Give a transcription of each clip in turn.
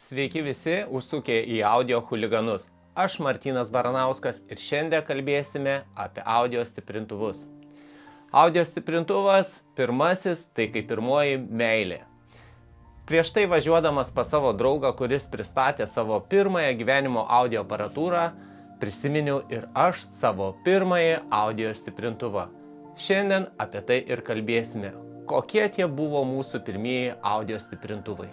Sveiki visi užsukę į audio chuliganus. Aš Martynas Baranauskas ir šiandien kalbėsime apie audio stiprintuvus. Audio stiprintuvas pirmasis, tai kaip pirmoji meilė. Prieš tai važiuodamas pas savo draugą, kuris pristatė savo pirmąją gyvenimo audio aparatūrą, prisiminiau ir aš savo pirmąjį audio stiprintuvą. Šiandien apie tai ir kalbėsime, kokie tie buvo mūsų pirmieji audio stiprintuvai.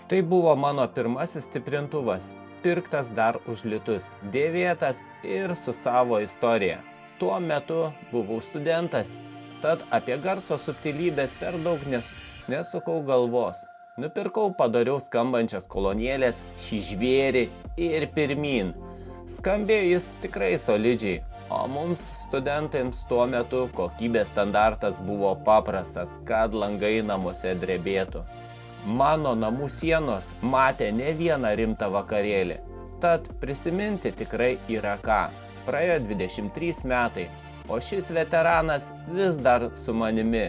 Tai buvo mano pirmasis stiprintuvas, pirktas dar už litus, dėvėtas ir su savo istorija. Tuo metu buvau studentas, tad apie garso subtilybės per daug nesukau galvos. Nupirkau padoriau skambančias kolonėlės, šį žvėrį ir pirmyn. Skambėjo jis tikrai solidžiai, o mums studentams tuo metu kokybės standartas buvo paprastas, kad langai namuose drebėtų. Mano namų sienos matė ne vieną rimtą vakarėlį, tad prisiminti tikrai yra ką. Praėjo 23 metai, o šis veteranas vis dar su manimi,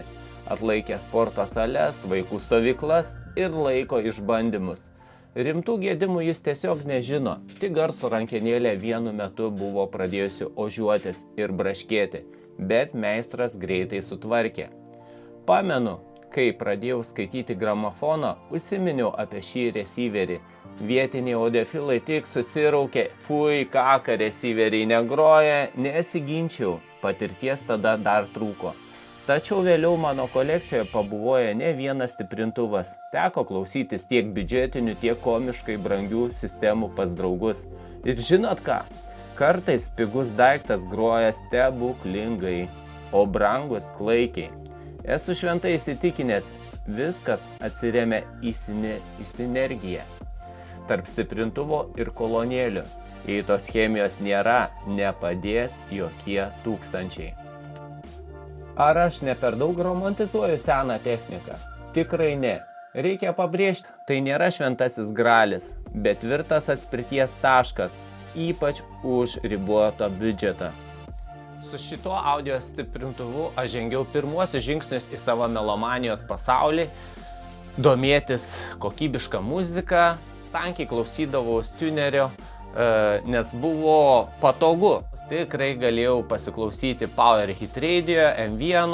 atlaikė sporto sales, vaikų stovyklas ir laiko išbandymus. Rimtų gedimų jis tiesiog nežino, tik garso rankenėlė vienu metu buvo pradėjusi ožiuotis ir braškėti, bet meistras greitai sutvarkė. Pamenu, kai pradėjau skaityti gramofoną, užsiminiau apie šį receiverį. Vietiniai audiofilai tik susiraukė, fui, kaka, receiveriai negroja, nesiginčiau, patirties tada dar trūko. Tačiau vėliau mano kolekcijoje pabuvojo ne vienas stiprintuvas. Teko klausytis tiek biudžetinių, tiek komiškai brangių sistemų pas draugus. Ir žinot ką? Kartais pigus daiktas groja stebuklingai, o brangus klaikiai. Esu šventai įsitikinęs, viskas atsiremia į sinergiją tarp stiprintuvo ir kolonėlių. Jei tos chemijos nėra, nepadės jokie tūkstančiai. Ar aš ne per daug romantizuoju seną techniką? Tikrai ne. Reikia pabrėžti, tai nėra šventasis gralis, bet tvirtas atspirties taškas, ypač už ribotą biudžetą. Su šituo audio stiprintuvu aš žengiau pirmuosius žingsnius į savo melomanijos pasaulį, domėtis kokybišką muziką, tankiai klausydavau tunerio, nes buvo patogu. Tikrai galėjau pasiklausyti Power Hit Radio, M1,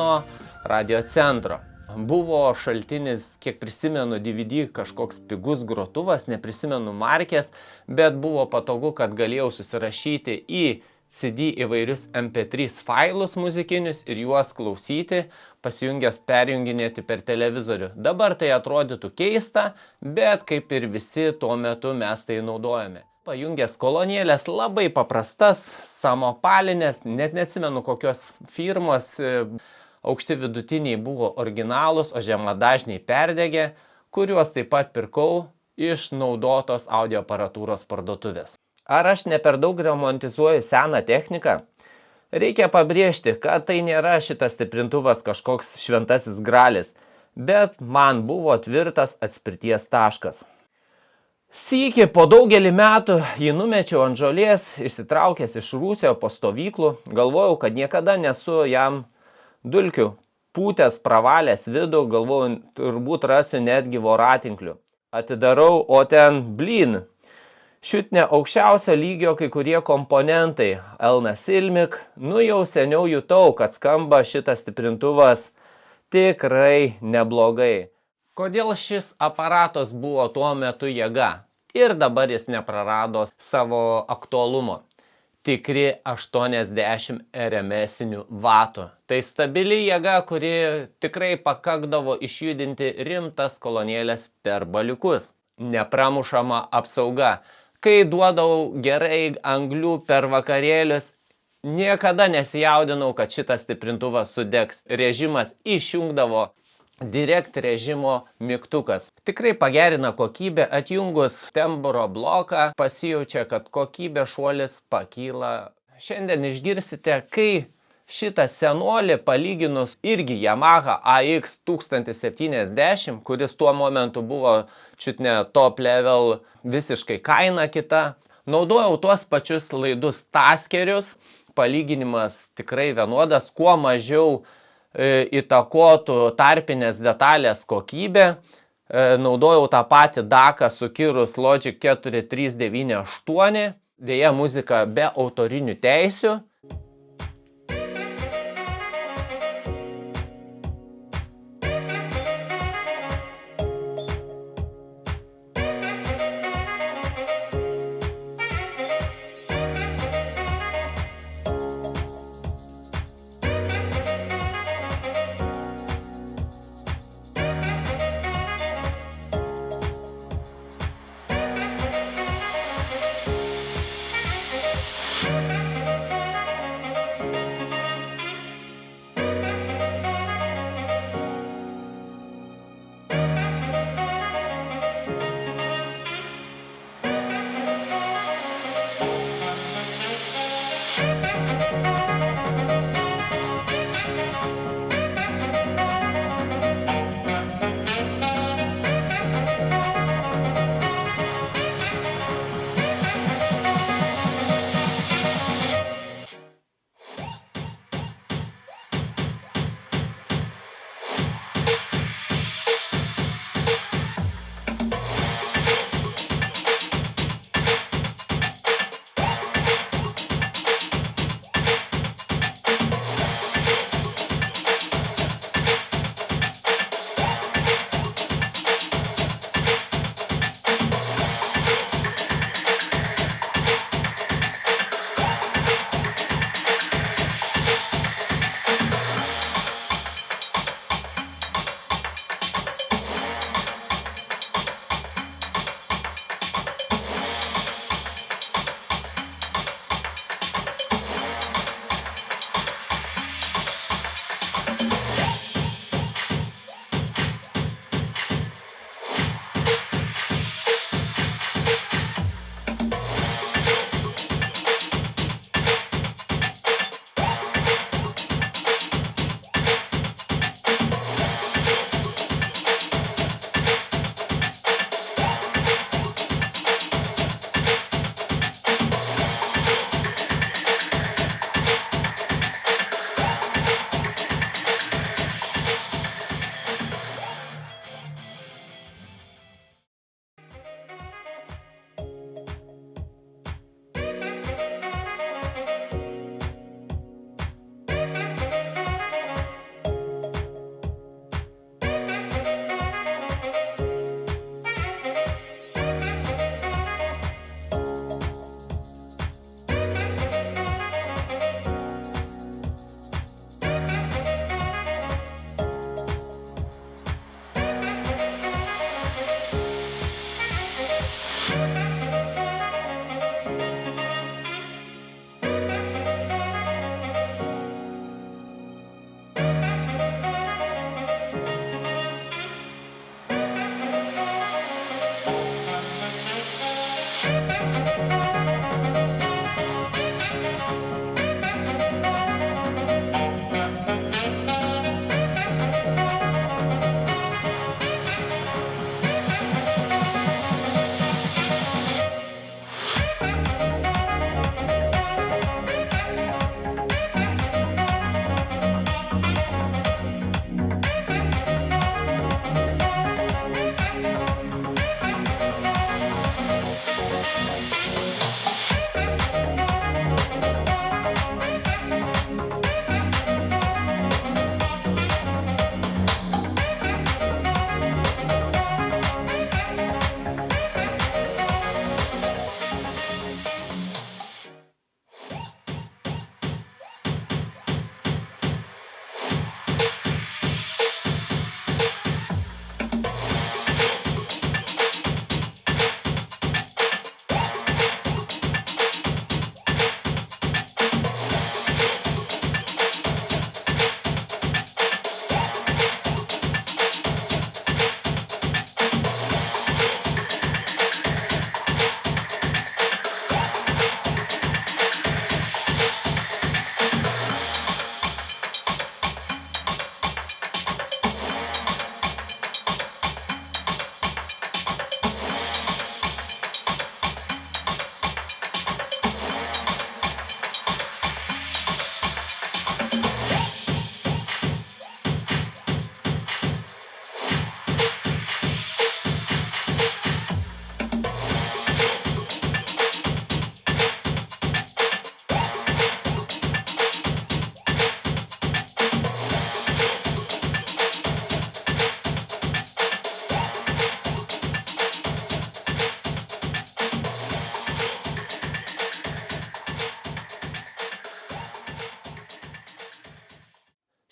Radio Centro. Buvo šaltinis, kiek prisimenu, DVD kažkoks pigus grotuvas, neprisimenu markės, bet buvo patogu, kad galėjau susirašyti į CD įvairius MP3 failus muzikinius ir juos klausyti, pasijungęs perjunginėti per televizorių. Dabar tai atrodytų keista, bet kaip ir visi tuo metu mes tai naudojame. Pajungęs kolonėlės labai paprastas, samopalinės, net neatsimenu kokios firmos, aukšti vidutiniai buvo originalūs, o žemadažniai perdegė, kuriuos taip pat pirkau iš naudotos audio aparatūros parduotuvės. Ar aš ne per daug romantizuoju seną techniką? Reikia pabrėžti, kad tai nėra šitas stiprintuvas kažkoks šventasis gralis, bet man buvo tvirtas atspirties taškas. Sykį po daugelį metų jį numečiau ant žolės, išsitraukęs iš rūsio po stovyklų, galvojau, kad niekada nesu jam dulkių pūtęs pravalęs vidų, galvojau, turbūt rasiu netgi voratinklių. Atidarau, o ten blyn. Šiutne aukščiausio lygio kai kurie komponentai, Elna Silmik, jau seniau jutau, kad skamba šitas stiprintuvas tikrai neblogai. Kodėl šis aparatas buvo tuo metu jėga ir dabar jis neprarado savo aktualumo? Tikri 80 RMS-inių vatų. Tai stabili jėga, kuri tikrai pakakdavo išjudinti rimtas kolonėlės per baliukus. Nepramušama apsauga. Kai duodavau gerai anglių per vakarėlius, niekada nesijaudinau, kad šitas stiprintuvas sudegs. Režimas išjungdavo direct režimo mygtukas. Tikrai pagerina kokybę, atjungus tembro bloką, pasijaučia, kad kokybė šuolis pakyla. Šiandien išgirsite, kai šitą senolį palyginus irgi Yamaha AX 1070, kuris tuo momentu buvo čiutne top level, visiškai kaina kita. Naudojau tuos pačius laidus taskerius, palyginimas tikrai vienodas, kuo mažiau įtakotų tarpinės detalės kokybę, naudojau tą patį DAC su Kirus Logic 4398, dėja muzika be autorinių teisių.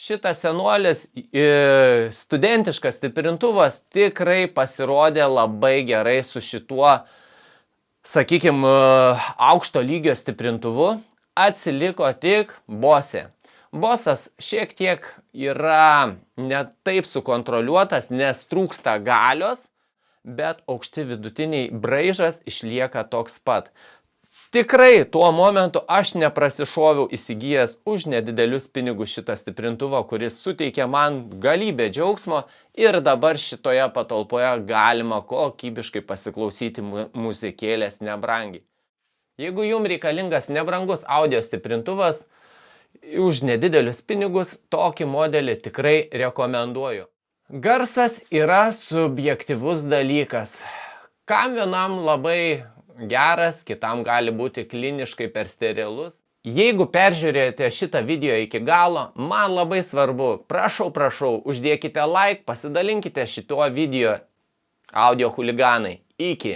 Šitas senolis studentiškas stiprintuvas tikrai pasirodė labai gerai su šituo, sakykime, aukšto lygio stiprintuvu. Atsiliko tik Bose. Bosas šiek tiek yra ne taip sukontroliuotas, nes trūksta galios, bet aukšti vidutiniai braižas išlieka toks pat. Tikrai tuo momentu aš neprasišoviau įsigijęs už nedidelius pinigus šitą stiprintuvą, kuris suteikia man galybę džiaugsmo ir dabar šitoje patalpoje galima kokybiškai pasiklausyti muzikėlės nebrangiai. Jeigu jums reikalingas nebrangus audio stiprintuvas, už nedidelius pinigus tokį modelį tikrai rekomenduoju. Garsas yra subjektyvus dalykas. Kam vienam labai geras, kitam gali būti kliniškai per sterilus. Jeigu peržiūrėjote šitą video iki galo, man labai svarbu, prašau, uždėkite like, pasidalinkite šituo video. Audio chuliganai. Iki.